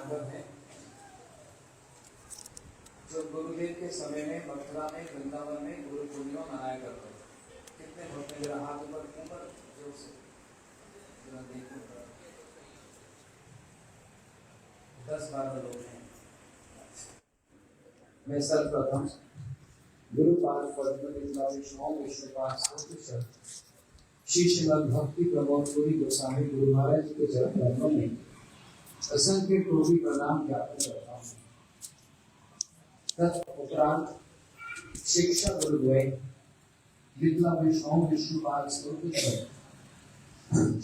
पांडव हैं जो गुरुदेव के समय में मथुरा में वृंदावन में गुरु पूर्णिमा मनाया करते थे। कितने होते हैं? जरा हाथ ऊपर जोर से जरा देखो, 10-12 लोग हैं। मैं सर्वप्रथम गुरुपाद पद्म विष्णु विष्णुपाद श्री श्रीमद् भक्ति प्रमोद पुरी गोस्वामी गुरु महाराज जी के चरण कमलों में असंख्य कोटि प्रणाम ज्ञापन करता हूँ। तत्परांत शिक्षा गुरुद्वय विद्या विष्णु विष्णुपाद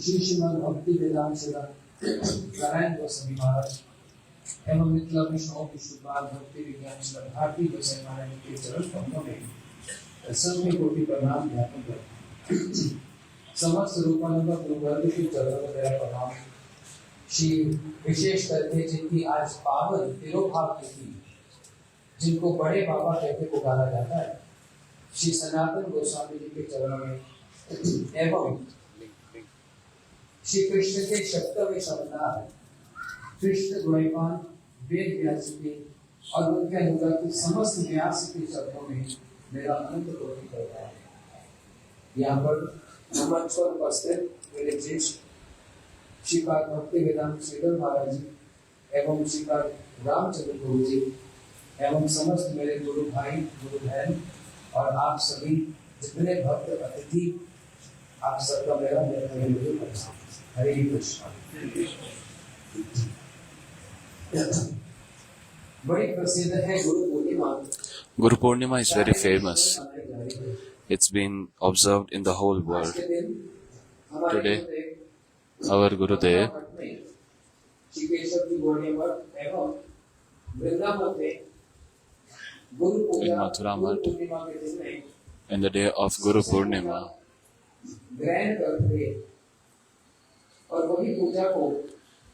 श्री श्रीमद् भक्ति वेदांत नारायण गोस्वामी महाराज एवं मिथिला विष्णु विष्णुपाद भक्ति विज्ञान भारती गोस्वामी महाराज के चरण कमलों में असंख्य कोटि प्रणाम ज्ञापन करता हूँ। समस्त रूपानंद गुरुवर्ग के चरणों में मेरा प्रणाम। श्री विशेष करके जिनकी आज पावन तिरुभाव तिथि, जिनको बड़े बाबा कहते पुकारा जाता है, श्री सनातन गोस्वामी जी के चरणों में एवं श्री कृष्ण के सप्तम अवतार कृष्ण द्वैपायन वेद व्यास जी और उनके अनुगत समस्त व्यास के चरणों में मेरा अनंत कोटि करता है। यहाँ पर मंच पर उपस्थित मेरे ज्येष्ठ श्रीपाद भक्ति वेदांत श्रीधर महाराज जी एवं श्रीपाद रामचंद्र गुरु जी एवं समस्त मेरे गुरु भाई गुरु बहन और आप सभी जितने भक्त अतिथि, आप सबका मेरा हरे कृष्ण। बड़ी प्रसिद्ध है Guru Purnima. Guru Purnima is very famous. It's been observed in the whole world. Today, our Gurudev in Mathura Math, in the day of Guru Purnima,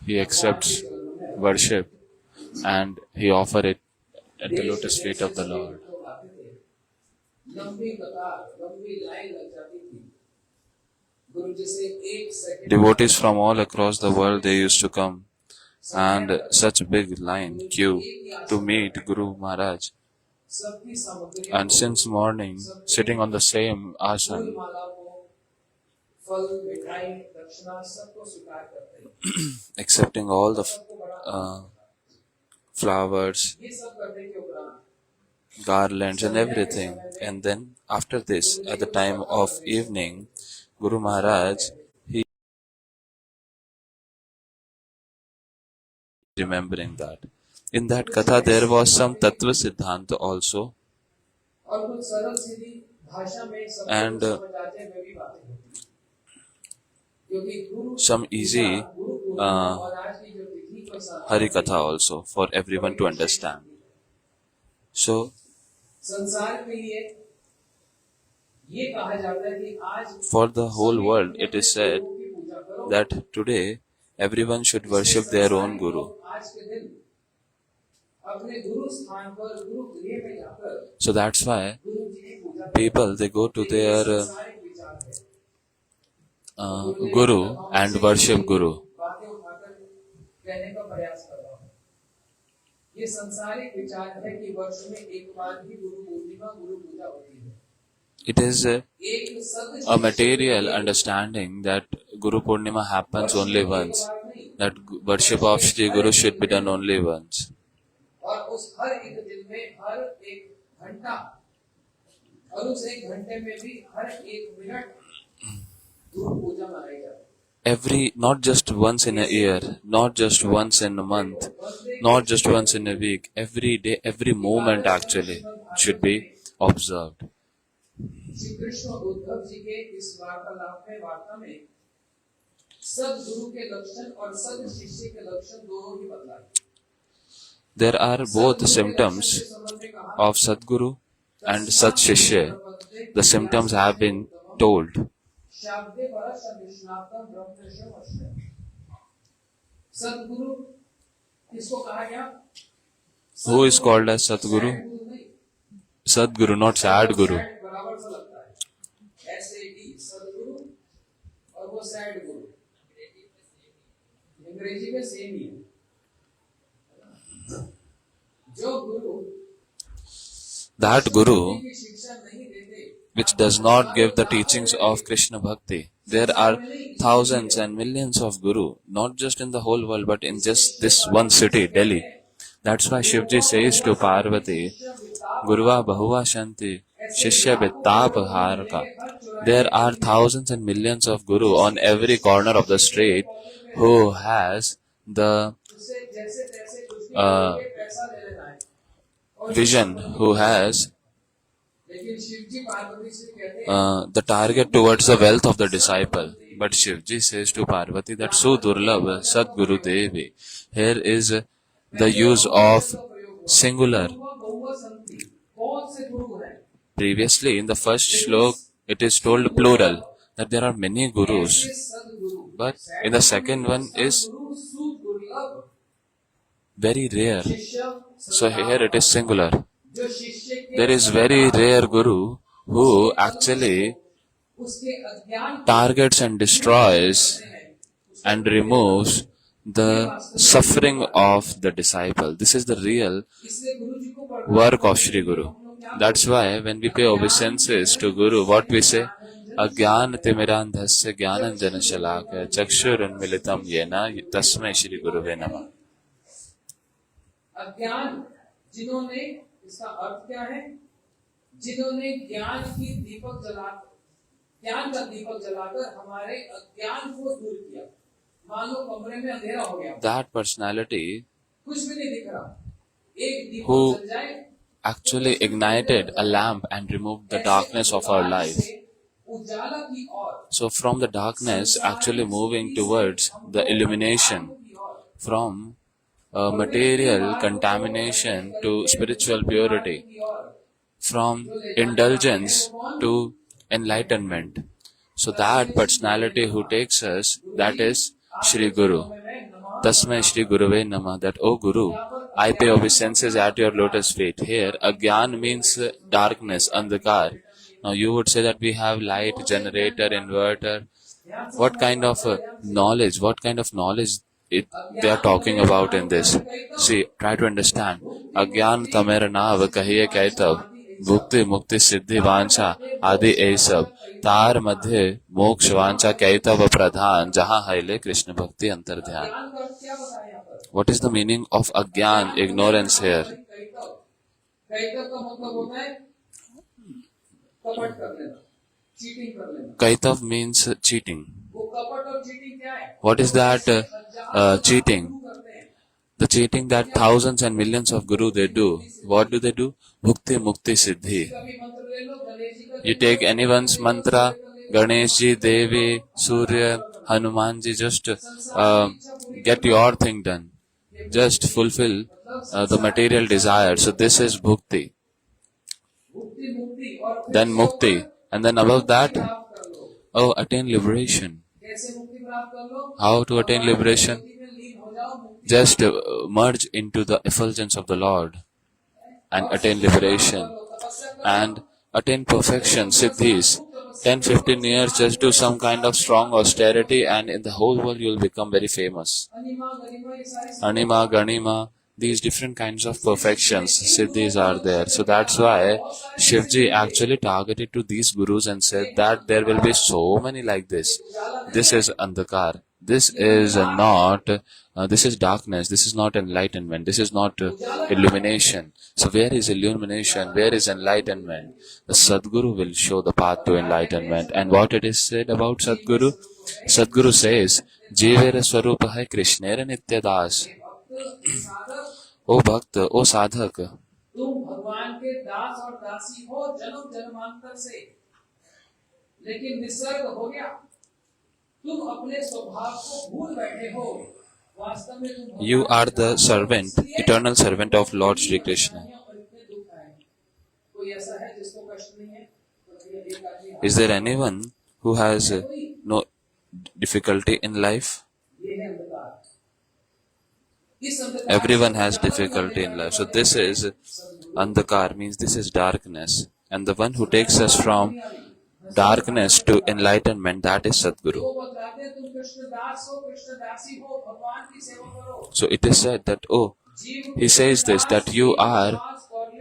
he accepts worship and he offers it at the lotus feet of the Lord. Devotees from all across the world, they used to come, and such a big line, queue, to meet Guru Maharaj. And since morning, sitting on the same asana, accepting all the flowers, garlands and everything. And then after this, at the time of evening, Guru Maharaj, he remembering that. In that katha, there was some Tattva Siddhanta also. And some easy Hari Katha also for everyone to understand. So, for the whole world, it is said that today everyone should worship their own Guru. So that's why people, they go to their Guru and worship Guru. It is a material understanding that Guru Purnima happens only once, that worship of Shri Guru should be done only once. Not just once in a year, not just once in a month, not just once in a week, every day, every moment actually should be observed. There are both symptoms of Sadguru and Sat Shishya. The symptoms have been told. Who is called as Sadguru? Sadguru, not Sad Guru. जो गुरु That Guru की शिक्षा नहीं देते, which does not give the teachings of Krishna Bhakti. There are thousands and millions of Guru, not just in the whole world, but in just this one city, Delhi. That's why Shivji says to Parvati, Guruva Bahuva Shanti, Shishya Vittap Harka. There are thousands and millions of Guru on every corner of the street who has the उससे जैसे तैसे कुछ भी uh, करके पैसा ले लेना है। और vision, who has लेकिन शिव जी पार्वती से कहते हैं, the target towards the wealth of the disciple. But Shivji says to Parvati that Sudurlabh Sadguru Devi. Here is the use of singular. बहुआ बहुआ संति, बहुत से गुरु हैं। Previously, in the first shlok, it is told plural that there are many gurus. ऐसे सद्गुरु, But in the second one is Guru सुदुर्लभ, very rare. शिष्य So here it is singular. जो शिष्य के There is very rare guru who actually उसके अज्ञान targets and destroys and removes the suffering of the disciple. This is the real इसलिए गुरु जी को पढ़ work of Shri Guru. That's why when we pay obeisances to Guru, what we say? Agyan timirandhasya jnananjana shalakaya chakshurunmilitam yena tasmai Shri Guruve namah. अज्ञान, जिन्होंने, इसका अर्थ क्या है? जिन्होंने ज्ञान की दीपक जला, ज्ञान का दीपक जलाकर हमारे अज्ञान को दूर किया। मान लो कमरे में अंधेरा हो गया, That personality कुछ भी नहीं दिख रहा, एक दीपक Who जल जाए, actually ignited a lamp and removed the darkness of our life. उजाला की ओर, So from the darkness actually moving towards the illumination, from material contamination to spiritual purity, from indulgence to enlightenment. So that personality who takes us, that is Shri Guru. Tasmai Shri Guruve Namah, that, O Guru, I pay obeisances at your lotus feet. Here, Agyan means darkness, andhakar. Now you would say that we have light, generator, inverter. What kind of knowledge they are talking about in this? See, try to understand. Agyan tamera nav kahiye kaitav, bhukti mukti siddhi vancha, adi ei sab. तार मध्य मोक्ष वांछा कैतव प्रधान जहाँ हैले कृष्ण भक्ति अंतर ध्यान. ज्ञान का अर्थ क्या बताया यहाँ पर? What is the meaning of agyan, ignorance here? कैतव, कैतव का मतलब होता है कपट कर लेना, चीटिंग कर लेना। Kaitav means cheating. वो कपट और चीटिंग क्या है? What is that cheating? करते हैं, The cheating that thousands and millions of guru they do. What do they do? Bhukti mukti siddhi. कभी मंत्र ले लो, गणेश जी का You take anyone's mantra, Ganesh ji, Devi, Surya, Hanuman ji, just get your thing done. Just fulfill the material desire. So this is bhukti. भुक्ति मुक्ति और फिर Then mukti. And then above that, प्राप्त कर लो। oh, attain liberation. कैसे मुक्ति प्राप्त कर लो? How to attain liberation? मुक्ति में लीन हो जाओ, मुक्ति Just merge into the effulgence of the Lord and attain liberation and attain perfection, siddhis. 10-15 years, just do some kind of strong austerity and in the whole world you will become very famous. अनिमा गरिमा ये सारे Anima, Ganima, these different kinds of perfections, siddhis are there. So that's why Shivji actually targeted to these gurus and said that there will be so many like this. This is andhakar. This is not, this is darkness. This is not enlightenment. This is not illumination. So where is illumination? Where is enlightenment? The Sadguru will show the path to enlightenment. And what it is said about Sadguru? Sadguru says, Jivera Swarupa hai Krishnera Nityadas. O Bhakt, O Sadhak, तुम भगवान के दास और दासी हो जन्म जन्मांतर से, लेकिन निसर्ग हो गया, तुम अपने स्वभाव को भूल बैठे हो। वास्तव में तुम भगवान you are the servant, eternal servant of Lord Shri Krishna. और इतने दुख आए। कोई ऐसा है जिसको कष्ट नहीं है? बताइए, एक आदमी Is there anyone who has no difficulty in life? ये है अंधकार। इस अंधकार Everyone has difficulty in life. So this is andhakar, means this is darkness. And the one who takes us from darkness to enlightenment, that is Sadguru. वो बताते हैं, तुम कृष्ण दास हो, कृष्ण दासी हो, भगवान की सेवा करो। So it is said that, oh, He says this, that you are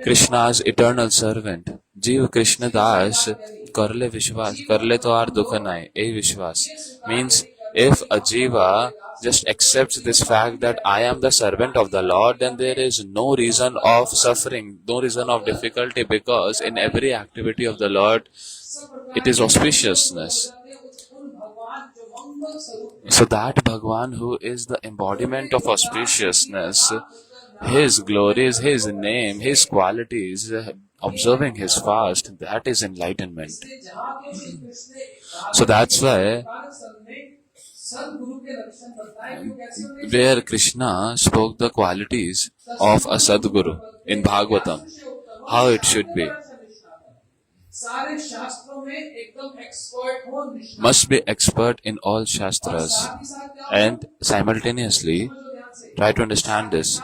Krishna's eternal servant. Jeev Krishna Das Karle Vishwas. Karle to ar dukha nahi. A Vishwas. Means if a Jiva just accepts this fact that I am the servant of the Lord, then there is no reason of suffering, no reason of difficulty, because in every activity of the Lord, it is auspiciousness. So that Bhagwan who is the embodiment of auspiciousness, his glories, his name, his qualities, observing his fast, that is enlightenment. So that's why where Krishna spoke the qualities of a Sadguru in Bhagavatam, how it should be. Must be expert in all Shastras, and simultaneously try to understand this.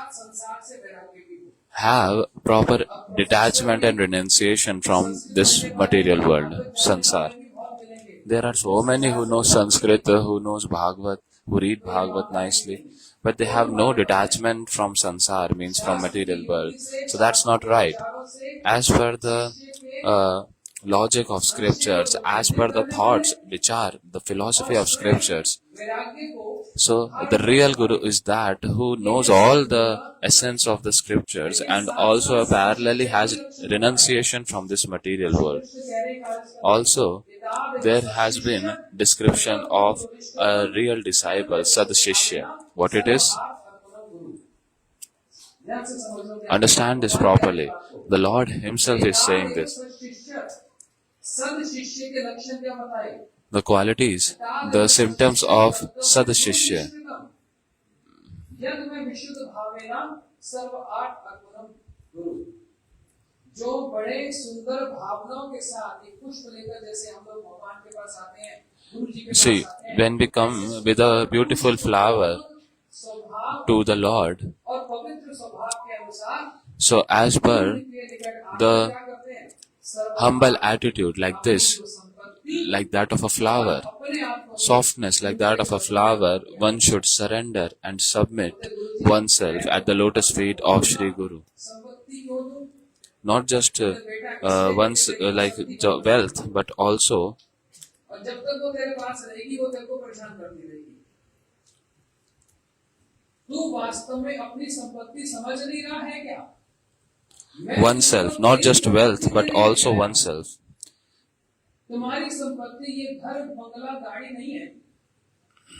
Have proper detachment and renunciation from this material world, Sansar. There are so many who know Sanskrit, who knows Bhagavat, who read Bhagavat nicely, but they have no detachment from Sansar, means from material world. So that's not right. As per the logic of scriptures, as per the thoughts, which are the philosophy of scriptures. So the real Guru is that who knows all the essence of the scriptures and also parallelly has renunciation from this material world. Also, there has been description of a real disciple, Sad Shishya. What it is? Understand this properly. The Lord Himself is saying this. The qualities, the symptoms of Sad Shishya. See, when we come with a beautiful flower to the Lord, so as per the humble attitude like this, like that of a flower, softness like that of a flower, one should surrender and submit oneself at the lotus feet of Shri Guru. Not just one's like the wealth, but also oneself, not just wealth, but also oneself. तुम्हारी संपत्ति ये घर बंगला गाड़ी नहीं है।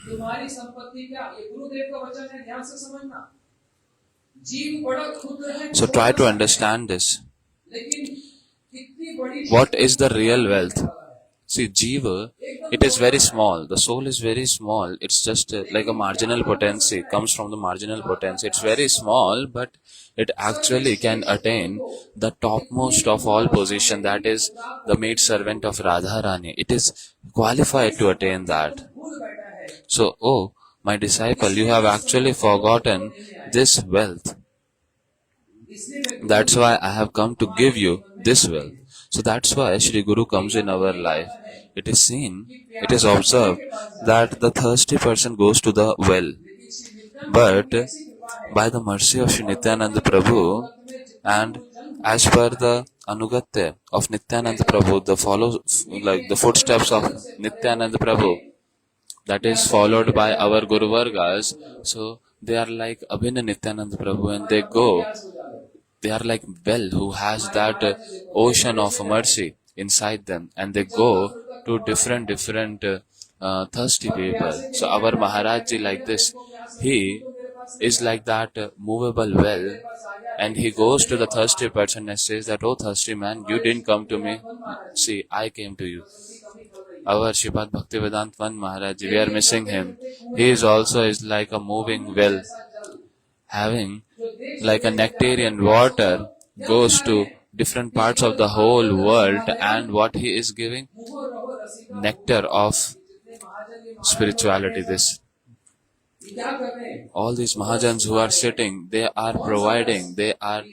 तुम्हारी संपत्ति क्या? ये गुरुदेव का वचन है, ध्यान से समझना। जीव बड़ा क्षुद्र है। So try to understand this. लेकिन कितनी बड़ी What is the real wealth? See, Jiva, it is very small. The soul is very small. It's just like a marginal potency, comes from the marginal potency. It's very small, but it actually can attain the topmost of all position, that is the maid servant of Radharani. It is qualified to attain that. So, oh, my disciple, you have actually forgotten this wealth. That's why I have come to give you this wealth. So that's why Shri Guru comes in our life. It is seen, it is observed that the thirsty person goes to the well. But by the mercy of Shri Nityananda Prabhu and as per the Anugatya of Nityananda Prabhu, the footsteps of Nityananda Prabhu, that is followed by our Guru Vargas, so they are like Abhinna Nityananda Prabhu, and they are like well who has that ocean of mercy inside them, and they go to different thirsty people. So our Maharaj Ji like this, he is like that movable well, and he goes to the thirsty person and says that, oh thirsty man, you didn't come to me, see, I came to you. Our Shripad Bhaktivedanta Van Maharaj Ji, we are missing him. He is like a moving well, having like a nectarian water, goes to different parts of the whole world, and what he is giving? Nectar of spirituality. This. All these Mahajans who are sitting, they are providing, they are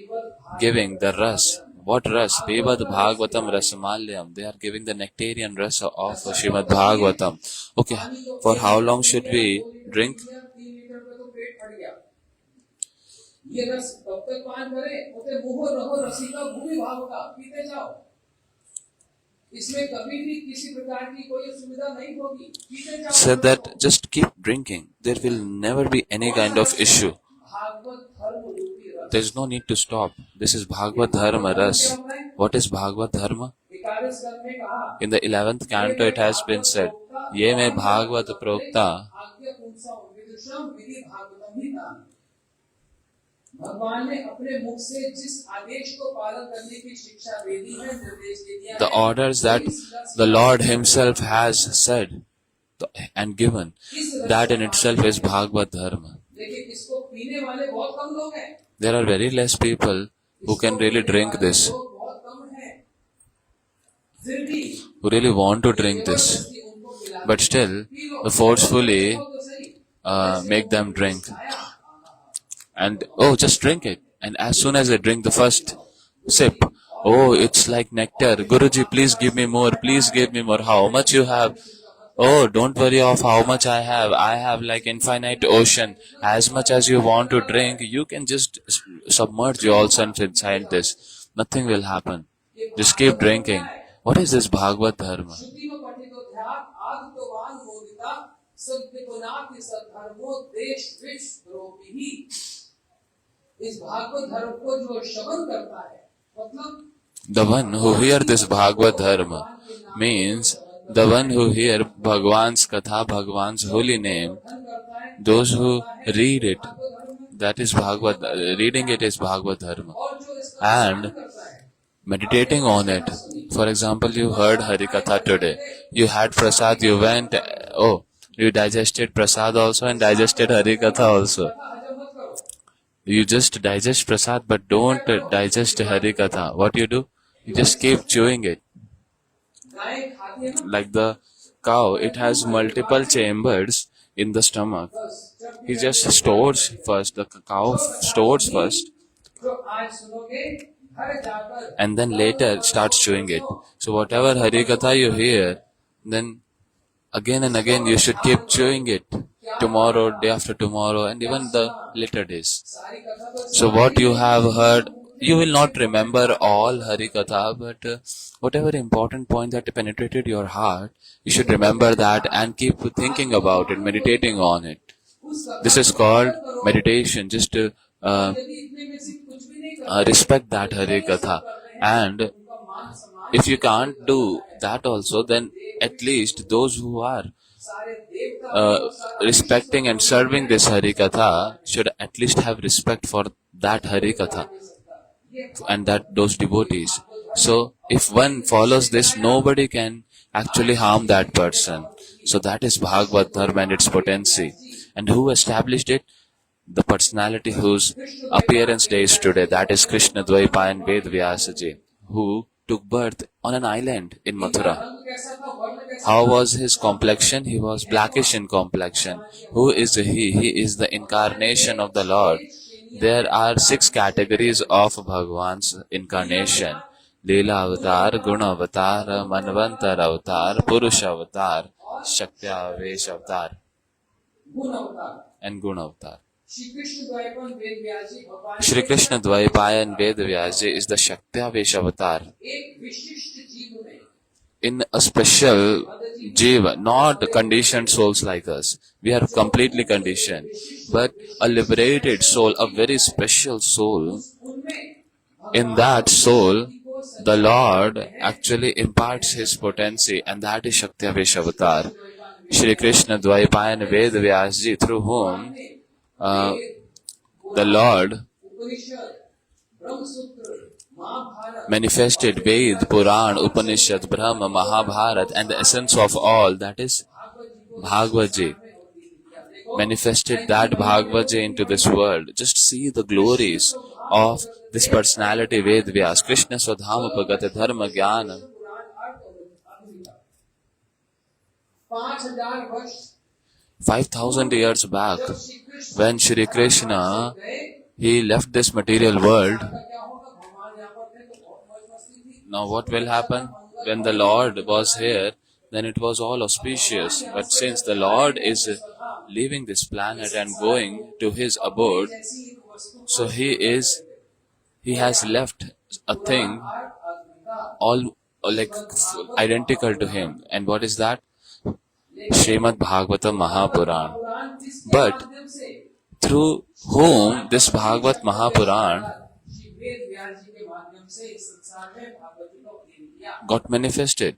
giving the ras. What ras? Bebad Bhagavatam Rasamalyam. They are giving the nectarian rasa of Srimad Bhagavatam. Okay, for how long should we drink? ये रस कब तक पान करे, उते मुहो रहो रसिका भूमि भाव का, पीते जाओ। इसमें कभी भी किसी प्रकार की कोई सुविधा नहीं होगी, पीते जाओ। Said that just keep drinking. There will never be any kind of issue. Bhagavat धर्म रूपी रस। There is no need to stop. This is Bhagavad Dharma Ras. What is Bhagavad Dharma? एकादश स्कंद में कहा, In the 11th canto it has been said, Ye me Bhagavad Prokta. आज्ञा पुंसा विदुषम विधि भागवतम ही था। भगवान ने अपने मुख से जिस आदेश को पालन करने की शिक्षा दे दी है, निर्देश दे दिया है, The orders that the Lord Himself has said and given, that in itself is Bhagavad Dharma. लेकिन इसको पीने वाले बहुत कम लोग हैं। There are very less people who can really drink this, लोग बहुत कम हैं। फिर भी who really want to drink this, उनको पिला but still forcefully तो सही। make them drink. And oh, just drink it. And as soon as they drink the first sip, oh, it's like nectar. Guruji, please give me more. Please give me more. How much you have? Oh, don't worry of how much I have. I have like infinite ocean. As much as you want to drink, you can just submerge yourself inside this. Nothing will happen. Just keep drinking. What is this Bhagavad Dharma? श्रुति में पठितो ध्यान आदितवान मोदिता सद्विपुनाति सद्धर्मो देश wish द्रोही। इस भागवत धर्म को जो श्रवण करता है, मतलब The one who hear this Bhagavad Dharma means the one who hear Bhagwan's Katha, Bhagwan's holy name, those who read it, that is Bhagavad, reading it is Bhagavad Dharma. और जो इसका And करता है, meditating on it. For example, you heard Hari Katha today. You had prasad, you went, oh, you digested prasad also and digested Hari Katha also. हजम मत करो। You just digest prasad but don't digest Hari Katha. What you do? You just keep chewing it. गाय खाती है ना, Like the cow, it has multiple chambers in the stomach. बस जब He just stores first, the cow stores first जो आज सुनोगे घर जाकर and then later starts chewing it. So whatever Hari Katha you hear, then again and again you should keep chewing it. Tomorrow, day after tomorrow, and even the later days. सारी कथा तो So what you have heard, you will not remember all Hari Katha, but whatever important point that penetrated your heart, you should remember that and keep thinking about it, meditating on it. उस कथा This is called meditation, just to यदि इतने में से कुछ भी नहीं करते, respect that Hari Katha. And उनका मान सम्मान if you can't do that also, then at least those who are सारे देवता respecting and serving this Hari Katha should at least have respect for that Hari Katha and that those devotees. So if one follows this, nobody can actually harm that person. So that is Bhagavad Dharma and its potency. And who established it? The personality whose appearance day is today, that is Krishna Dvaipayan Ved Vyasaji, who took birth on an island in Mathura. रंग कैसा था, वर्ण कैसा How was his complexion? He was blackish in complexion. Who is he? He is the incarnation of the Lord. There are 6 categories of Bhagwan's incarnation. Leela Avatar, Guna Avatar, Manvantar Avatar, Purusha Avatar, Shakti-Avesh Avatar, गुण अवतार। and Guna Avatar. Shri Krishna Dvaipayan वेद व्यासी भगवान Shri Krishna Dvaipayan Ved Vyasji is the Shakti-Avesh Avatar. एक विशिष्ट जीव में In a special jiva, not conditioned souls like us. We are completely conditioned. But a liberated soul, a very special soul, उनमें in that soul, the Lord actually imparts His potency, and that is Shakti-Avesh Avatar. Shri Krishna Dvaipayan Ved Vyasji, through whom the Lord Upanishad Brahmasutra Mahabharat manifested Ved, Puran, Upanishad, Brahma, Mahabharat, and the essence of all, that is Bhagavad Ji. Manifested that Bhagavad Ji into this world. Just see the glories of this personality, Ved Vyas, Krishna Swadhama Bhagata Dharma Jnana. पुराण 5000 वर्ष 5,000 years back, जब Shri Krishna when Shri Krishna, गए, he left this material world, क्या होगा, भगवान यहाँ पर थे तो बहुत मौज मस्ती थी। now what will happen? When the Lord was here, then it was all auspicious. But since the Lord is leaving this planet and going to His abode, ऐसी एक So he has left a thing all like identical to him. And what is that? Srimad Bhagavatam Mahapuran. But through whom this Bhagavat Mahapuran got manifested?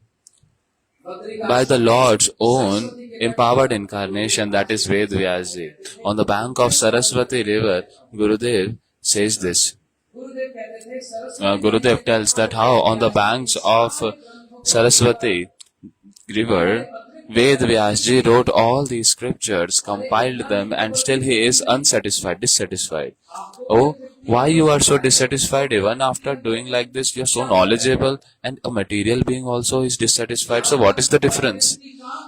By the Lord's own empowered incarnation, that is Ved Vyasji. On the bank of Saraswati river, Gurudev says this. Gurudev tells that how on the banks of Saraswati river, Ved Vyasji wrote all these scriptures, compiled them, and still he is dissatisfied. Oh, why you are so dissatisfied? Even after doing like this, you are so knowledgeable, and a material being also is dissatisfied. So what is the difference?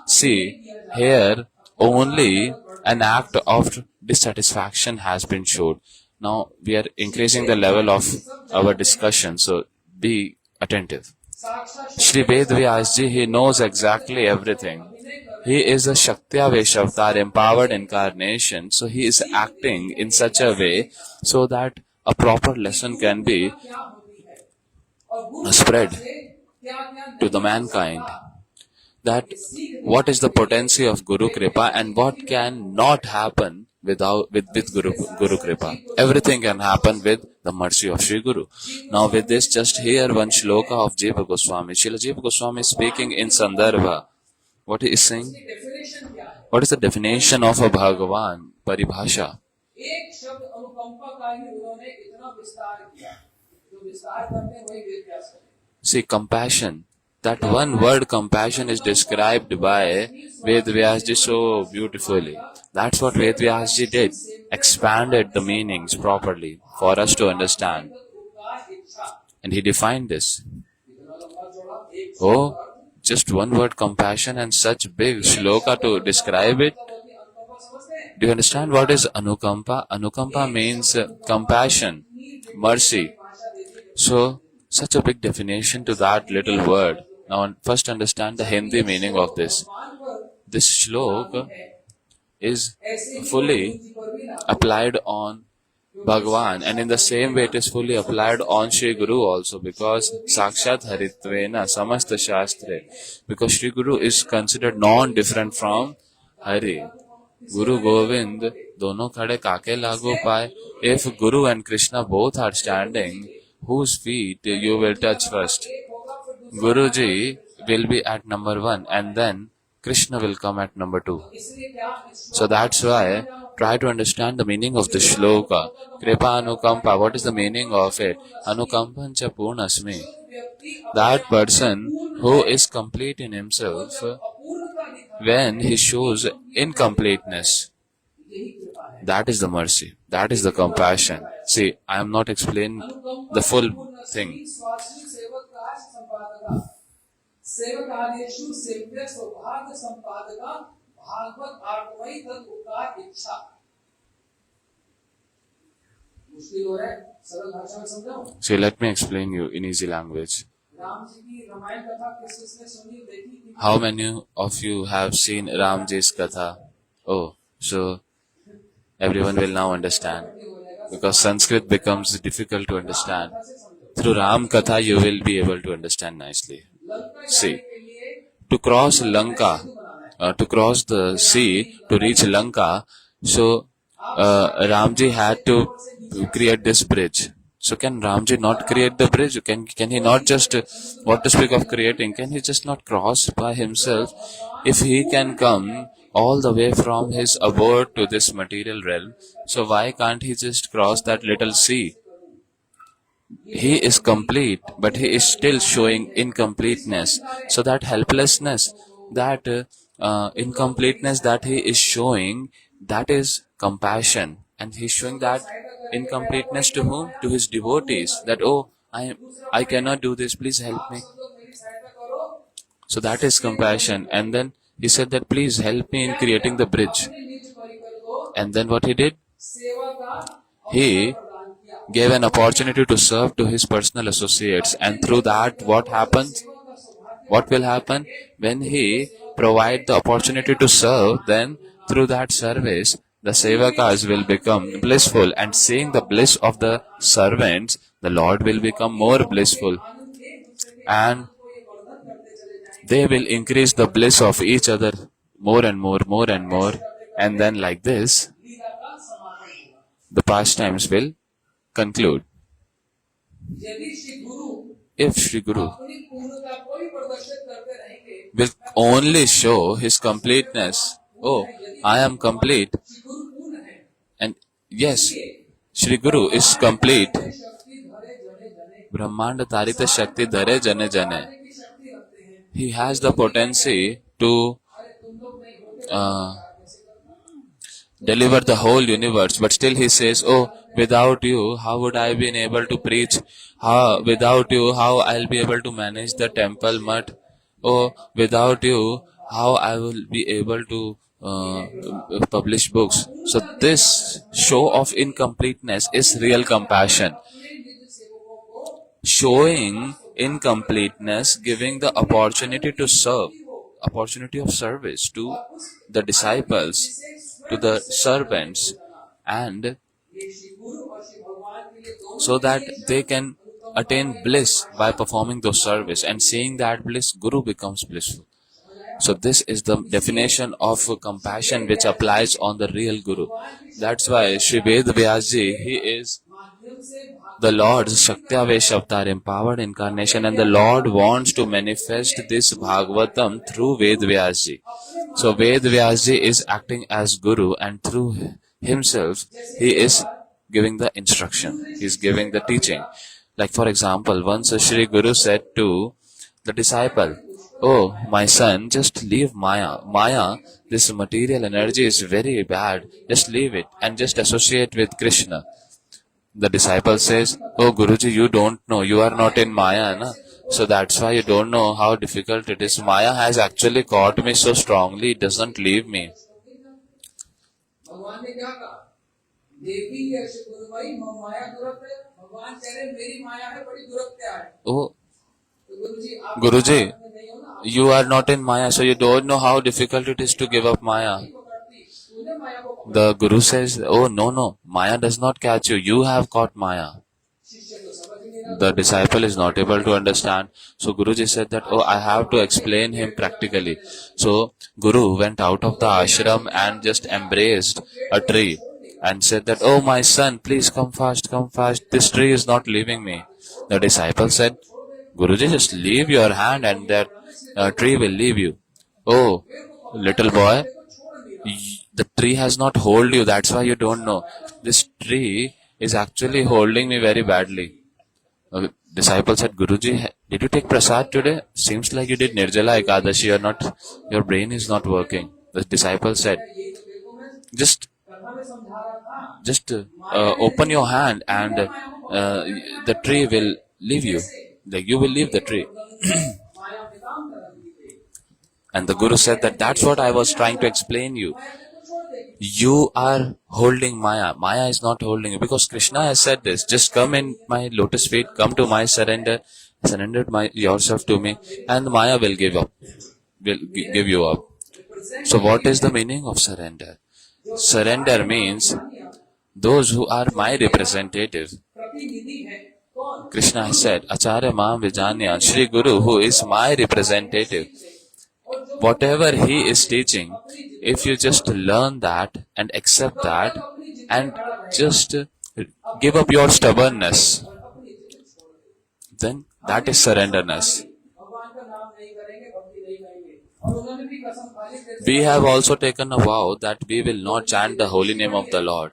See, here only an act of dissatisfaction has been showed. Now we are increasing the level of our discussion, so be attentive. Shri Ved Vyasji, he knows exactly everything. He is a Shaktiavesh avatar, empowered incarnation, so he is acting in such a way so that a proper lesson can be spread to the mankind. That what is the potency of Guru Kripa and what can not happen with Guru Kripa. Everything can happen with the mercy of Sri Guru. Now with this, just hear one shloka of Jiva Goswami. Srila Jiva Goswami is speaking in Sandarbha. What he is saying? What is the definition of a Bhagavan? Paribhasha. See, compassion. That one word compassion is described by Ved Vyasji so beautifully. That's what Ved Vyasji did. Expanded the meanings properly for us to understand. And he defined this. Oh, just one word compassion and such big shloka to describe it. Do you understand what is Anukampa? Anukampa means compassion, mercy. So, such a big definition to that little word. Now, first understand the Hindi meaning of this. This shloka is fully applied on Bhagavan, and in the same way it is fully applied on Shri Guru also, because Sakshat Haritvena Samasta Shastre, because Shri Guru is considered non-different from Hari. Guru Govind, dono khade kake lagu paye. If Guru and Krishna both are standing, whose feet you will touch first? Guruji will be at number 1 and then Krishna will come at number 2. So that's why try to understand the meaning of the shloka. Kripa Anukampa, what is the meaning of it? Anukampancha Purnasmi. That person who is complete in himself, when he shows incompleteness, that is the mercy. That is the compassion. See, I am not explaining the full thing. See, let me explain you in easy language. How many of you have seen Ramji's Katha? Oh, so everyone will now understand. Because Sanskrit becomes difficult to understand. Through Ram Katha you will be able to understand nicely. See, to cross Lanka, to cross the sea, to reach Lanka, so Ramji had to create this bridge. So can Ramji not create the bridge? Can he not just, what to speak of creating, can he just not cross by himself? If he can come all the way from his abode to this material realm, so why can't he just cross that little sea? He is complete, but he is still showing incompleteness. So that helplessness, that incompleteness that he is showing, that is compassion. And he is showing that incompleteness to whom? To his devotees. That, oh, I cannot do this, please help me. So that is compassion. And then he said that please help me in creating the bridge. And then what he did? He gave an opportunity to serve to his personal associates, and through that what happens? What will happen? When he provide the opportunity to serve, then through that service the sevakas will become blissful, and seeing the bliss of the servants, the Lord will become more blissful, and they will increase the bliss of each other more and more, more and more, and then like this, the pastimes will conclude. यदि श्री गुरु If Sri Guru अपनी पूर्णता को ही प्रदर्शित करते रहेंगे, will only show his completeness, oh, I am complete, Shri गुरु पूर्ण है, and yes, Sri Guru is complete. शक्ति धरे जने जने Brahmanda Tarita Shakti Dhare Jane Jane. की शक्ति रखते हैं। He has the potency to अरे तुम लोग नहीं होते deliver the whole universe, but still he says, oh, without you, how would I be able to preach? Without you, how I'll be able to manage the temple mutt? Oh, without you, how I will be able to publish books? So this show of incompleteness is real compassion. Showing incompleteness, giving the opportunity to serve, opportunity of service to the disciples, to the servants, and ये श्री गुरु और श्री भगवान के लिए दोनों so that they can attain bliss by performing those service, and seeing that bliss, Guru becomes blissful. So this is the definition of compassion which applies on the real Guru. That's why Sri Ved Vyasji, he is माध्यम से the Lord's Shakti-Avesh avatar, empowered incarnation, and the Lord wants to manifest this Bhagavatam through Ved Vyasji. So Ved Vyasji is acting as Guru, and through himself he is giving the instruction, he is giving the teaching. Like for example, once Sri Guru said to the disciple, oh my son, just leave Maya. Maya, this material energy is very bad, just leave it and just associate with Krishna. The disciple says, oh Guruji, you don't know, you are not in Maya, na? So that's why you don't know how difficult it is. Maya has actually caught me so strongly, it doesn't leave me. भगवान ने क्या कहा? देवी यश गुरुवाई मम माया दुरक्त है। भगवान कह रहे मेरी माया है बड़ी दुरक्त है। Oh तो गुरुजी आप Guruji, में नहीं हो ना, you are not in Maya, so you don't know how difficult it is to give up Maya. पकड़ती तूने माया को पकड़। The Guru says, oh no, Maya does not catch you, you have caught Maya. शिष्य को समझ नहीं रहा। The disciple is not able to understand. So Guruji said that, oh, I have to explain him practically. So Guru went out of the ashram and just embraced a tree and said that, oh my son, please come fast, this tree is not leaving me. The disciple said, Guruji, just leave your hand and that tree will leave you. Oh, little boy, the tree has not hold you, that's why you don't know. This tree is actually holding me very badly. Disciple said, Guruji, did you take prasad today? Seems like you did Nirjala Ekadashi, your brain is not working. The disciple said, just open your hand and the tree will leave you. Like you will leave the tree. माया में काम करती थी। And the Guru said that that's what I was trying to explain you. माया को छोड़ देगी। You are holding Maya. Maya is not holding you. Because Krishna has said this. Just come in my lotus feet. Come to my surrender. Surrender yourself to me. And Maya will give up. Will give you up. So what is the meaning of surrender? Surrender means those who are my representative. प्रतिनिधि है कौन? Krishna has said, Acharya Mam Vijanya, Sri Guru, who is my representative. Whatever he is teaching, if you just learn that and accept that and just give up your stubbornness, then that is surrenderness. भगवान का नाम नहीं करेंगे, भक्ति नहीं करेंगे। और उन्होंने भी कसम खा ली जैसे We have also taken a vow that we will not chant the holy name of the Lord.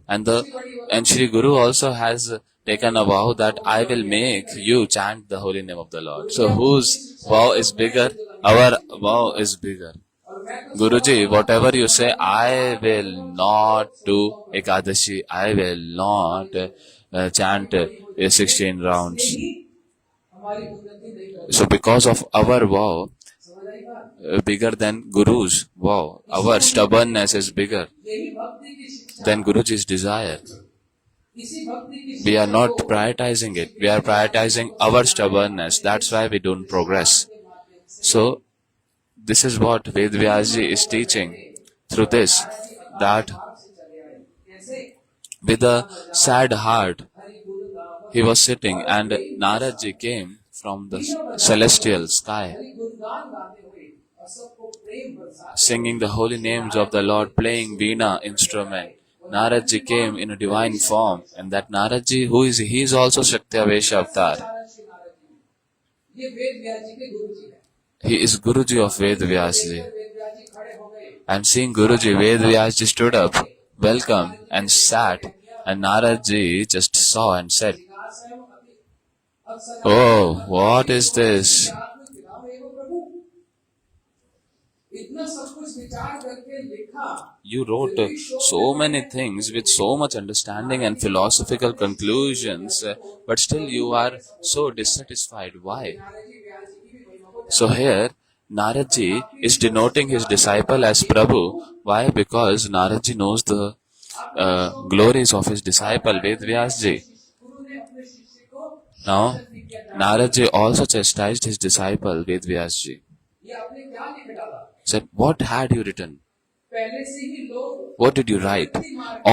And Sri Guru also has taken a vow that I will make you chant the holy name of the Lord. So whose vow is bigger? Our vow is bigger. Guruji, whatever you say, I will not do Ekadashi. I will not chant 16 rounds. हमारी उन्नति नहीं करेंगे। So because of our vow, समझ आई बात? bigger than Guru's vow, our stubbornness is bigger यही भक्ति की शिक्षा। than Guruji's desire. इसी भक्ति की We are not prioritizing it. We are prioritizing our stubbornness. That's why we don't progress. So, this is what Ved Vyasji is teaching through this, that With a sad heart, he was sitting, and Narad ji came from the celestial sky, singing the holy names of the Lord, playing veena instrument. Narad ji came in a divine form, and that Narad ji, who is he, is also Shaktavesha avatar. ये वेद व्यास जी के गुरु जी है। He is Guruji of Ved Vyas ji. And seeing Guruji, Ved Vyas ji stood up, welcomed and sat, and Narad ji just saw and said, "Oh, what is this? इतना सब कुछ विचार करके लिखा, You wrote so many things with so much understanding and philosophical conclusions, but still you are so dissatisfied. Why?" So here, Narad ji is denoting his disciple as Prabhu. Why? Because Narad ji knows the glories of his disciple Ved Vyas ji. गुरु ने अपने शिष्य को Now, Narad ji also chastised his disciple Ved Vyas ji. ये आपने क्या लिख डाला? Said, "What had you written? पहले से ही लोग What did you write?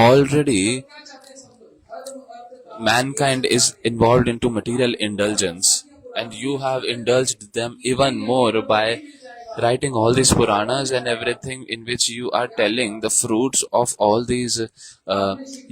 Already, क्या चाहते हैं सब लोग? धर्म, अर्थ, काम, mankind is involved into material indulgence, and you have indulged them even more by writing all these Puranas and everything in which you are telling the fruits of all these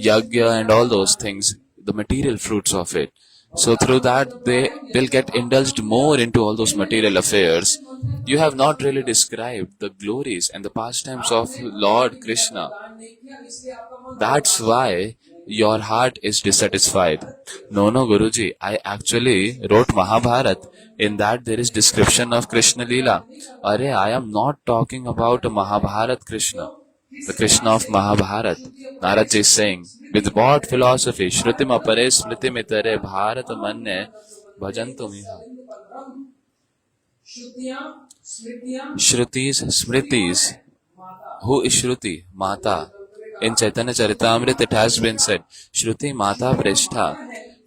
yagya and all those things, the material fruits of it. So through that they'll get indulged more into all those material affairs. You have not really described the glories and the pastimes of Lord Krishna. दान नहीं किया, इसलिए आपका मन That's why your heart is dissatisfied. No, Guruji, I actually wrote Mahabharat. In that there is description of Krishna Leela. Arey, I am not talking about Mahabharat Krishna, the Krishna of Mahabharat. Narad ji is saying, with what philosophy? Shrutim apare smritim itare bharat manye bhajantum iha. श्रुतियां, स्मृतियां, Shrutis, Smritis. Who is Shruti? Mata. In Chaitanya Charitamrita it has been said, Shruti Mata Prashtha.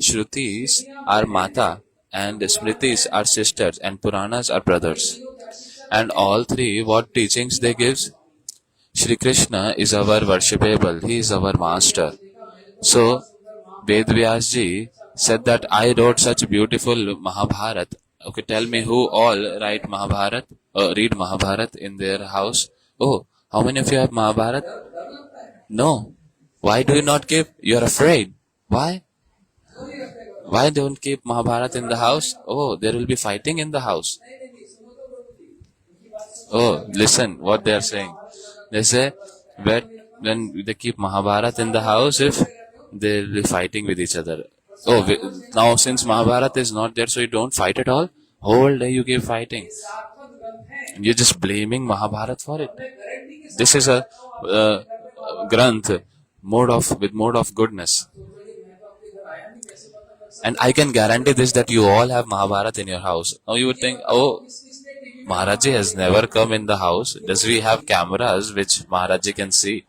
Shrutis are Mata and Smritis are sisters and Puranas are brothers. And all three, what teachings they gives? Shri Krishna is our worshipable. He is our master. So, Ved Vyas ji said that I wrote such beautiful Mahabharat. Okay, tell me who all write Mahabharat, read Mahabharat in their house. Oh, how many of you have Mahabharat? No. Why do you not keep? You are afraid. Why? Why don't keep Mahabharat in the house? Oh, there will be fighting in the house. Oh, listen what they are saying. They say when they keep Mahabharat in the house, if they will be fighting with each other. Oh, now since Mahabharat is not there, so you don't fight at all? Whole day you keep fighting. You're just blaming Mahabharat for it. This is a Granth with mode of goodness. And I can guarantee this that you all have Mahabharat in your house. Now you would think, oh, Maharaji has never come in the house. Does we have cameras which Maharaji can see?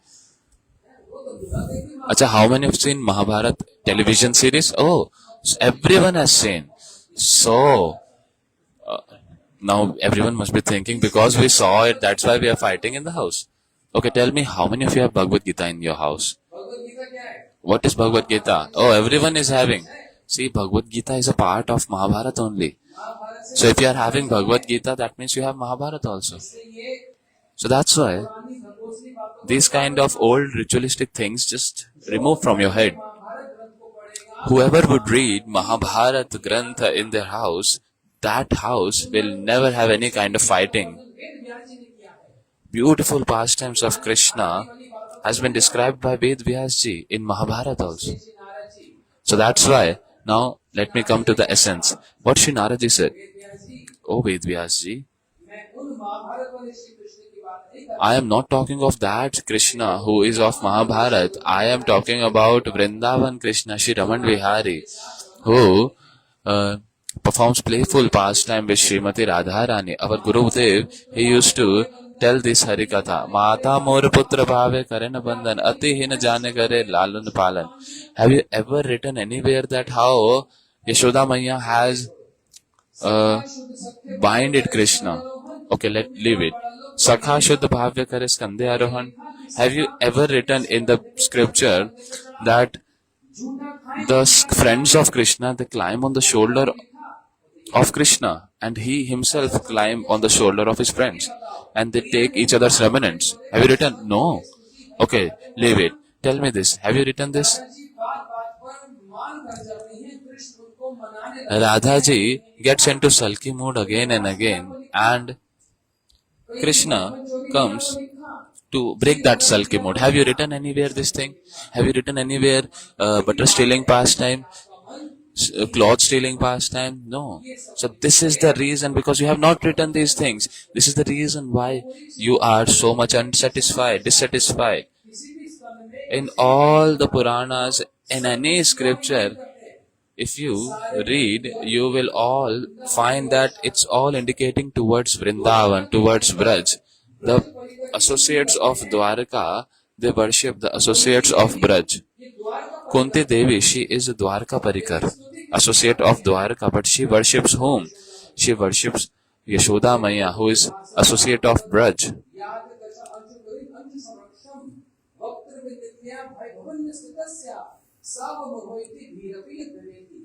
Acha, how many have seen Mahabharat television series? Oh, everyone has seen. So, now everyone must be thinking, because we saw it, that's why we are fighting in the house. Okay, tell me, how many of you have Bhagavad Gita in your house? What is Bhagavad Gita? Oh, everyone is having. See, Bhagavad Gita is a part of Mahabharata only. So if you are having Bhagavad Gita, that means you have Mahabharata also. So that's why these kind of old ritualistic things just remove from your head. Whoever would read Mahabharata Grantha in their house, that house will never have any kind of fighting. Beautiful pastimes of Krishna has been described by Ved Vyas ji in Mahabharata also. So that's why, now let me come to the essence. What Shri Narad ji said. Oh Ved Vyas ji, I am not talking of that Krishna who is of Mahabharata. I am talking about Vrindavan Krishna, Shri Raman Vihari, who performs playful pastime with Srimati Radharani. Our Gurudev, he used to tell this Harikatha. Mata mor putra bhave karena bandhan, ati hin jane kare lalun palan. Have you ever written anywhere that how Yashoda Maiya has binded Krishna? Okay, leave it. Sakha Shuddha Bhavya Kare Skandhe Arohan. Have you ever written in the scripture that झूठा खाएं the friends of Krishna, they climb on the shoulder of Krishna, and he himself climb on the shoulder of his friends, and they take each other's remnants. Have you written? No. Okay, leave it. Tell me this. Have you written this? जी बात बात पर मान कर जाती हैं, कृष्ण उनको मनाने लगते Radha ji gets into sulky mood again and again, and हैं। Krishna चोरी comes को लिखा to break that sulky mood. Have you written anywhere this thing? Have you written anywhere butter stealing pastime, cloth stealing pastime? No. So this is the reason, because you have not written these things. This is the reason why you are so much unsatisfied, dissatisfied. किसी भी स्कंद में In all the Puranas, in any scripture, if you read, you will all find that it's all indicating towards Vrindavan, towards Braj. The associates of Dwarka, they worship the associates of Braj. ये द्वार का Kunti Devi, she is a Dwarka Parikar, associate of Dwarka, but she worships whom? She worships Yashoda Maya, who is associate of Braj. याद दशा अंश करी अंश संरक्षम वक्त्र विद्या भय भवन स्थितस्य सब मोहिति धीरपि धनेति।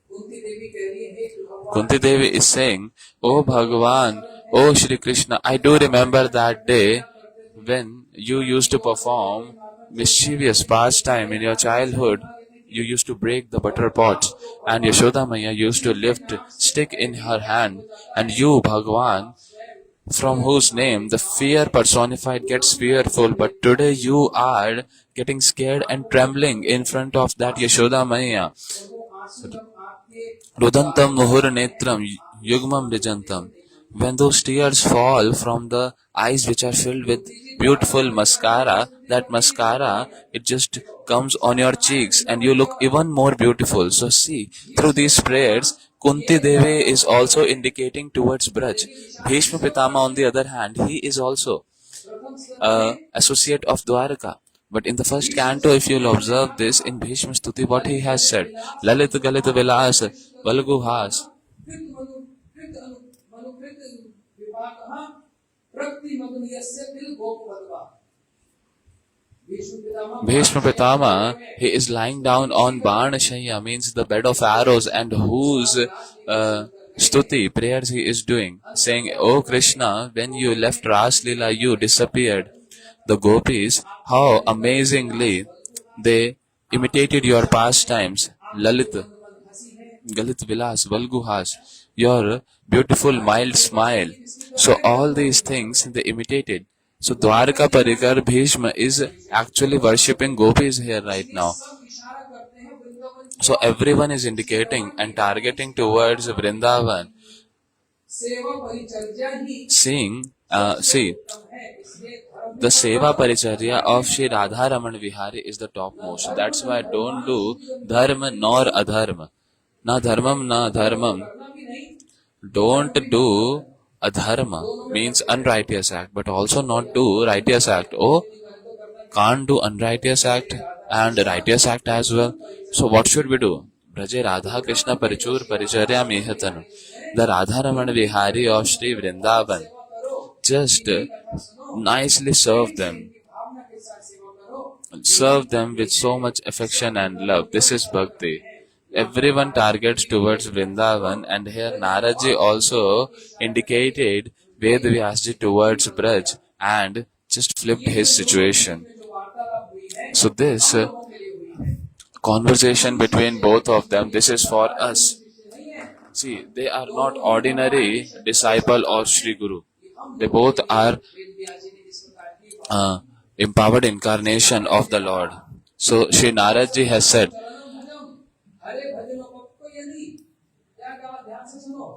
कुंती देवी कह रही है, हे भगवान, Kunti Devi is saying, "Oh Bhagavan, oh Shri Krishna, I do remember that day when you used to perform mischievous pastime in your childhood. You used to break the butter pots, and Yashoda Maya used to lift stick in her hand, and you, Bhagavan, from whose name the fear personified gets fearful, but today you are getting scared and trembling in front of that Yashoda Maya. वो आंसू जब आपके Rudantam muhur netram yugmam vijantam. When those tears fall from the eyes which are filled with beautiful mascara, that mascara, it just comes on your cheeks and you look even more beautiful. So see, through these prayers, Kunti Devi is also indicating towards Braj. Bhishma Pitama, on the other hand, he is also associate of Dwarka. But in the first canto, if you'll observe this, in Bhishma Stuti, what he has said, Lalit Galit Vilas, Valgu Has. कृत मनु कृत अनु मनुकृत विवाह प्रति मदुनियस्य तिल गोपवद्वा। Bhishma Pitama, he is lying down on Banashaya, means the bed of arrows, and whose stuti, prayers he is doing, saying, "O Krishna, when you left Ras Leela, you disappeared. The gopis, how amazingly they imitated your pastimes, Lalit, Galit Vilas, Valguhas, your beautiful mild smile." So all these things they imitated. So Dwarka Parikar Bhishma is actually worshipping gopis here right now. So everyone is indicating and targeting towards Vrindavan. सेवा परिचर्या ही See, the Seva Paricharya of Sri Radha Raman Vihari is the topmost. That's why don't do dharma nor adharma. Na dharmam na dharmam. करना भी नहीं, Don't do adharma, means unrighteous act, but also not do righteous act. Oh, can't do unrighteous act and righteous act as well. So what should we do? Braje Radha Krishna Parichur Paricharya Mihatanu. The Radha Raman Vihari of Sri Vrindavan. Just nicely serve them. भावना के साथ सेवा करो। Serve them with so much affection and love. This is bhakti. Everyone targets towards Vrindavan, and here Naraji also indicated Ved Vyasji towards Braj and just flipped his situation. जो वार्तालाप हुई है So this के लिए हुई है, conversation between both of them, this is for us. नहीं है। See, they are not ordinary disciple or Sri Guru. They both are Ved Vyas जी ने जिस प्रकार की empowered incarnation of the Lord. So Sri Naradji has said, भजम हरे भजन पक्को यदि क्या कहा, ध्यान से सुनो।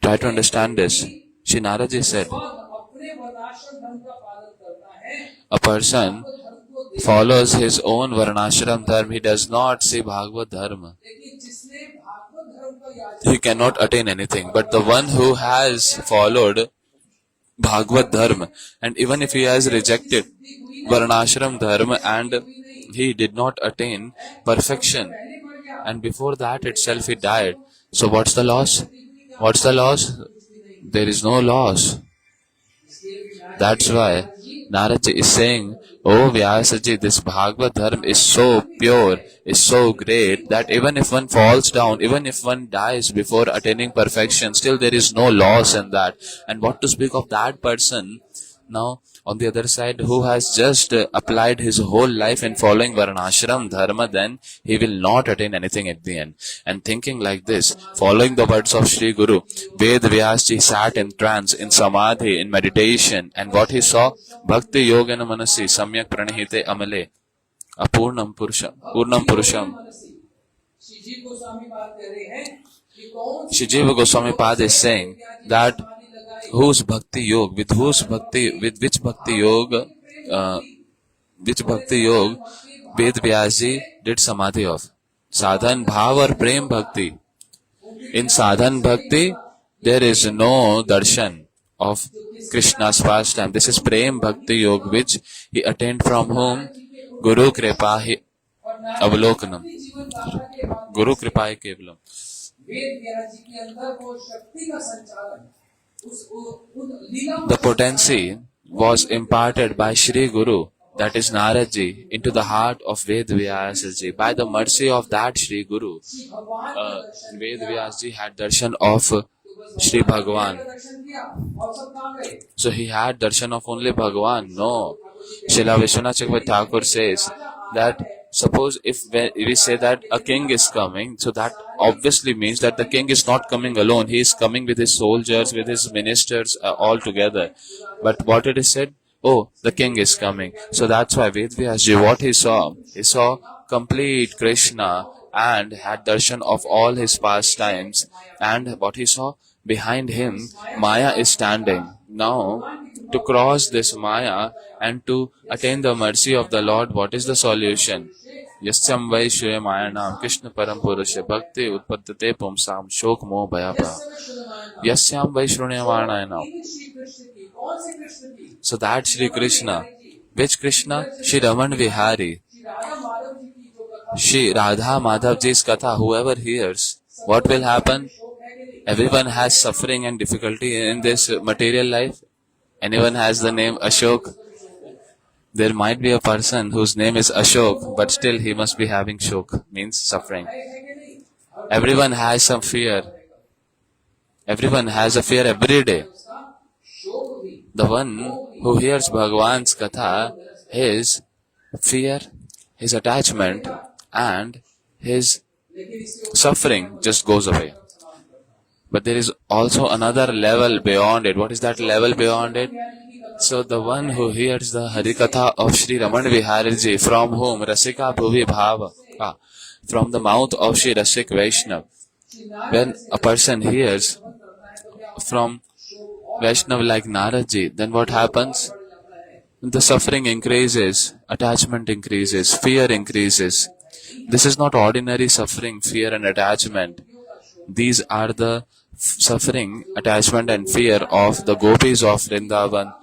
try to understand this. Sri Naradji said, वह अपने वर्णाश्रम धर्म का पालन करता है, a person धर्म को दे, follows his own varnashram dharma, he does not see Bhagavad dharma. लेकिन जिसने भागवत धर्म का याचना He cannot attain anything. But the one who has followed Bhagavad dharma, and even if he has rejected varnashram dharma and he did not attain perfection, and before that itself he died, so what's the loss? What's the loss? There is no loss. That's why Narad is saying, "Oh Vyasaji, this Bhagavad Dharma is so pure, is so great that even if one falls down, even if one dies before attaining perfection, still there is no loss in that." And what to speak of that person now on the other side who has just applied his whole life in following Varnashram Dharma, then he will not attain anything at the end. And thinking like this, following the words of Sri Guru, Ved Vyasji sat in trance, in samadhi, in meditation, and what he saw? Bhakti Yogena Manasi Samyak Pranihite Amale Apurnam Purusham. Shri Goswami बात कर रहे हैं कि कौन Shijiva Goswami Pad is saying that whose bhakti yoga, with which bhakti yoga, Ved Vyasji did samadhi of? Sadhan bhav or prem bhakti. In sadhan bhakti, there is no darshan of Krishna's pastime. This is prem bhakti yoga which he attained from whom? Guru kripa hi avalokanam. Guru kripa hi kevalam. Ved Vyas जी के अंदर वो शक्ति का संचालन उन लीला The potency was imparted by Sri Guru, that is Naradji, into the heart of Ved Vyasaji. By the mercy of that Sri Guru, Ved Vyasji had darshan of Sri Bhagavan. दर्शन किया और सब काम गए So he had darshan of only Bhagavan? No. Srila Vishwanath Chakravarti Thakur says that suppose if we say that a king is coming, so that obviously means that the king is not coming alone. He is coming with his soldiers, with his ministers, all together. But what it is said? Oh, the king is coming. So that's why Ved Vyasji, what he saw complete Krishna and had darshan of all his pastimes. And what he saw? Behind him, Maya is standing. Now, to cross this Maya and to attain the mercy of the Lord, what is the solution? Yasyam vai shreya maya nam Krishna param purusha bhakti utpaddate pumsam shok moh bhayapa. Yasyam vai shreya maya nam. Shri Krishna की कौन से कृष्ण की So that Shri Krishna, which Krishna? Shri Raman Vihari, Shri Radha Madhav ji की जो कथा Shri Radha Madhav Ji's Katha, whoever hears, what will happen? शोक है कि नहीं Everyone has suffering and difficulty in this material life. Anyone has the name Ashok? There might be a person whose name is Ashok, but still he must be having shok, means suffering. है कि नहीं Everyone has some fear. Everyone has a fear every day. उसका शोक भी The one who hears Bhagavan's Katha, his fear, his attachment, and his लेकिन इसके suffering just goes away. But there is also another level beyond it. What is that level beyond it? So the one who hears the Harikatha of Sri Raman Vihariji, from whom Rasika Bhuvi Bhava, from the mouth of Sri Rasik Vaishnav, when a person hears from Vaishnav like Naradji, then what happens? The suffering increases, attachment increases, fear increases. This is not ordinary suffering, fear and attachment. These are the suffering, attachment and fear of the gopis of Vrindavan.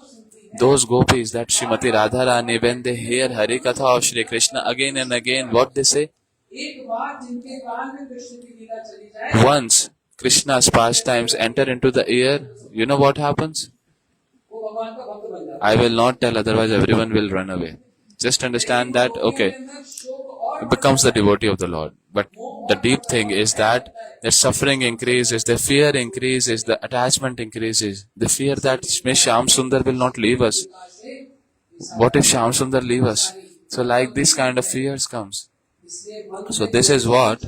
Those gopis that Srimati Radharani, when they hear Harikatha of Shri Krishna again and again, what they say? एक बार जिनके कान में कृष्ण की लीला चली जाए Once Krishna's pastimes enter into the ear, you know what happens? वो भगवान का भक्त बन जाता I will not tell, otherwise everyone will run away. Just understand that, okay, है अंदर शोक और it becomes the devotee of the Lord. But the deep thing is that the suffering increases, the fear increases, the attachment increases. The fear that may Shyam Sundar will not leave us. What if Shyam Sundar leave us? So like this kind of fears comes. इसलिए मन So this is what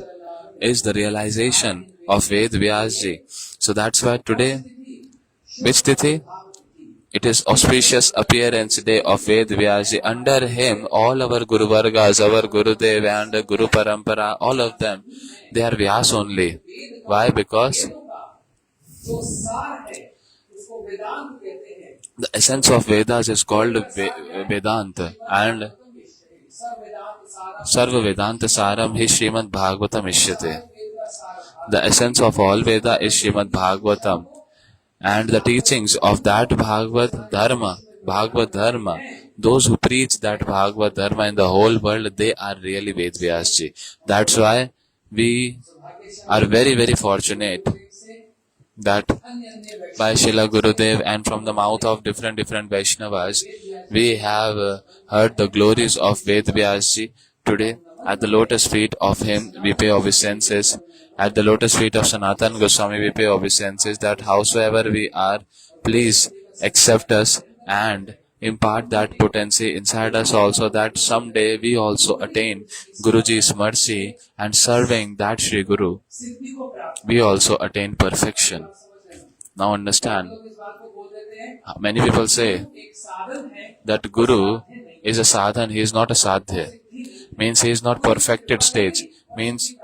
is the realization of Ved Vyasji. So that's why today, which tithi? It is auspicious appearance day of Ved Vyasji. Under him, all our Guru Vargas, our Gurudev and Guru Parampara, all of them, they are Vyas only. Why? Because जो सार है उसको वेदांत कहते हैं the essence of Vedas is called Vedanta, and सब वेदांत सारा Sarva Vedanta Saram hi Srimad Bhagavatam Ishyate. वेद का सार The essence of all Veda is Srimad Bhagavatam. And the teachings of that Bhagavad Dharma, those who preach that Bhagavad Dharma in the whole world, they are really Ved Vyasji. That's why we are very, very fortunate that by Srila Gurudev and from the mouth of different Vaishnavas, we have heard the glories of Ved Vyasji. Today, at the lotus feet of him, we pay obeisances. At the lotus feet of Sanatan Goswami, we pay obeisances that howsoever we are, please accept us and impart that potency inside us also, that someday we also attain Guruji's mercy, and serving that Sri Guru, we also attain perfection. Now understand, many people say that Guru is a sadhan, he is not a sadhya. Means he is not perfected stage. Means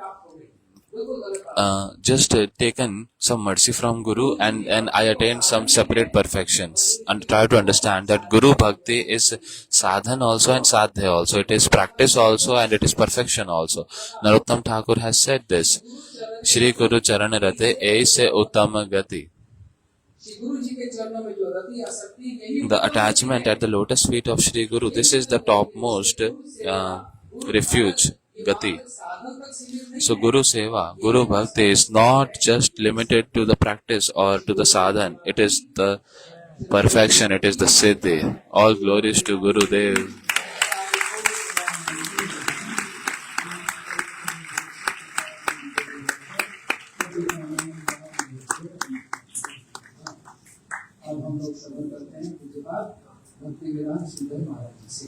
just taken some mercy from Guru and I attained some separate perfections. And try to understand that Guru Bhakti is sadhan also and sadhya also. It is practice also and it is perfection also. Narottam Thakur has said this. Shri Guru Charan Rate Aise Uttama Gati. The attachment at the lotus feet of Shri Guru, this is the topmost refuge, Gati. So Guru Seva, Guru Bhakti is not just limited to the practice or to the sadhan. It is the perfection, it is the siddhi. All glories to Guru Dev. अब हम लोग श्रवण करते हैं, उसके बाद भक्ति वेदांत सुंदर महाराज जी से।